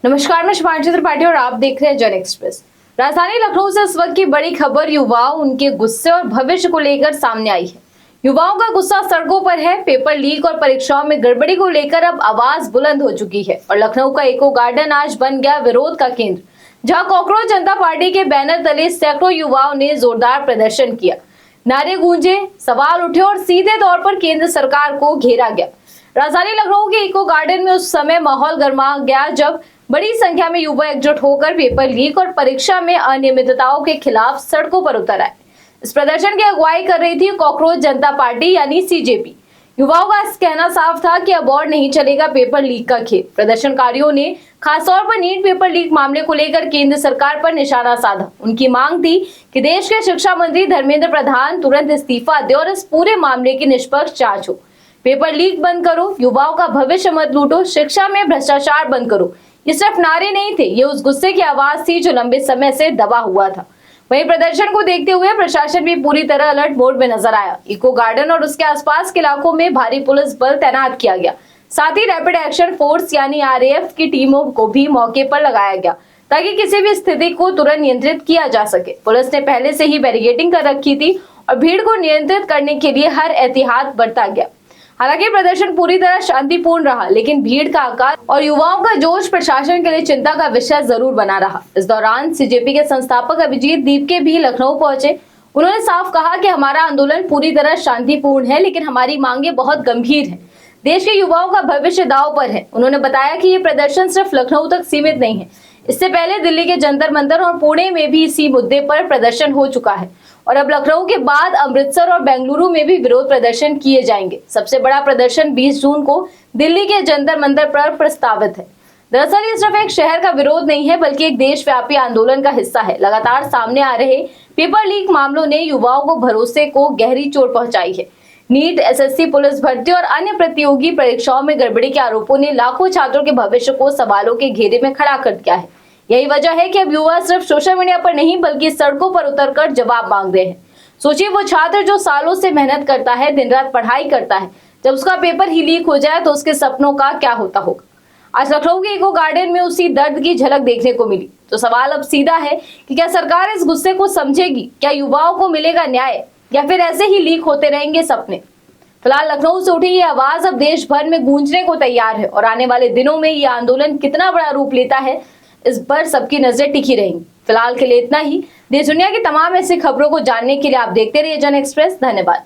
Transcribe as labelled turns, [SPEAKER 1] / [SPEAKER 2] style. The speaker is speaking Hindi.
[SPEAKER 1] नमस्कार, मैं शिवांशी त्रिपाठी और आप देख रहे हैं जन एक्सप्रेस। राजधानी लखनऊ से इस वक्त की बड़ी खबर युवाओं उनके गुस्से और भविष्य को लेकर सामने आई है। युवाओं का गुस्सा सड़कों पर है। पेपर लीक और परीक्षाओं में गड़बड़ी को लेकर अब आवाज बुलंद हो चुकी है और लखनऊ का इको गार्डन आज बन गया विरोध का केंद्र, जहाँ कॉकरोच जनता पार्टी के बैनर तले सैकड़ों युवाओं ने जोरदार प्रदर्शन किया। नारे गूंजे, सवाल उठे और सीधे तौर पर केंद्र सरकार को घेरा गया। राजधानी लखनऊ के इको गार्डन में उस समय माहौल गर्मा गया जब बड़ी संख्या में युवा एकजुट होकर पेपर लीक और परीक्षा में अनियमितताओं के खिलाफ सड़कों पर उतर आए। इस प्रदर्शन की अगुवाई कर रही थी कॉकरोच जनता पार्टी यानी सीजेपी। युवाओं का कहना साफ था कि अब और नहीं चलेगा पेपर लीक का खेल। प्रदर्शनकारियों ने खासतौर पर नीट पेपर लीक मामले को लेकर केंद्र सरकार पर निशाना साधा। उनकी मांग थी कि देश के शिक्षा मंत्री धर्मेंद्र प्रधान तुरंत इस्तीफा दे और इस पूरे मामले की निष्पक्ष जांच हो। पेपर लीक बंद करो, युवाओं का भविष्य मत लूटो, शिक्षा में भ्रष्टाचार बंद करो। ये सिर्फ नारे नहीं थे, ये उस गुस्से की आवाज थी जो लंबे समय से दबा हुआ था। वहीं प्रदर्शन को देखते हुए प्रशासन भी पूरी तरह अलर्ट मोड में नजर आया। इको गार्डन और उसके आसपास के इलाकों में भारी पुलिस बल तैनात किया गया। साथ ही रैपिड एक्शन फोर्स यानी आरएएफ की टीमों को भी मौके पर लगाया गया ताकि किसी भी स्थिति को तुरंत नियंत्रित किया जा सके। पुलिस ने पहले से ही बैरिकेडिंग कर रखी थी और भीड़ को नियंत्रित करने के लिए हर एहतियात बरता गया। हालांकि प्रदर्शन पूरी तरह शांतिपूर्ण रहा, लेकिन भीड़ का आकार और युवाओं का जोश प्रशासन के लिए चिंता का विषय जरूर बना रहा। इस दौरान सीजेपी के संस्थापक अभिजीत दीपके भी लखनऊ पहुंचे। उन्होंने साफ कहा कि हमारा आंदोलन पूरी तरह शांतिपूर्ण है, लेकिन हमारी मांगे बहुत गंभीर हैं। देश के युवाओं का भविष्य दांव पर है। उन्होंने बताया कि ये प्रदर्शन सिर्फ लखनऊ तक सीमित नहीं है। इससे पहले दिल्ली के जंतर मंतर और पुणे में भी इसी मुद्दे पर प्रदर्शन हो चुका है और अब लखनऊ के बाद अमृतसर और बेंगलुरु में भी विरोध प्रदर्शन किए जाएंगे। सबसे बड़ा प्रदर्शन 20 जून को दिल्ली के जंतर मंतर पर प्रस्तावित है। दरअसल ये सिर्फ एक शहर का विरोध नहीं है, बल्कि एक देशव्यापी आंदोलन का हिस्सा है। लगातार सामने आ रहे पेपर लीक मामलों ने युवाओं को भरोसे को गहरी चोट पहुंचाई है। नीट, एसएससी, पुलिस भर्ती और अन्य प्रतियोगी परीक्षाओं में गड़बड़ी के आरोपों ने लाखों छात्रों के भविष्य को सवालों के घेरे में खड़ा कर दिया है। यही वजह है कि अब युवा सिर्फ सोशल मीडिया पर नहीं बल्कि सड़कों पर उतरकर जवाब मांग रहे हैं। सोचिए, वो छात्र जो सालों से मेहनत करता है, दिन रात पढ़ाई करता है, जब उसका पेपर ही लीक हो जाए तो उसके सपनों का क्या होता होगा। आज लखनऊ के इको गार्डन में उसी दर्द की झलक देखने को मिली। तो सवाल अब सीधा है कि क्या सरकार इस गुस्से को समझेगी? क्या युवाओं को मिलेगा न्याय या फिर ऐसे ही लीक होते रहेंगे सपने? फिलहाल लखनऊ से उठी ये आवाज अब देश भर में गूंजने को तैयार है और आने वाले दिनों में ये आंदोलन कितना बड़ा रूप लेता है, इस पर सबकी नजरें टिकी रहेंगी। फिलहाल के लिए इतना ही। देश दुनिया की तमाम ऐसी खबरों को जानने के लिए आप देखते रहिए जन एक्सप्रेस। धन्यवाद।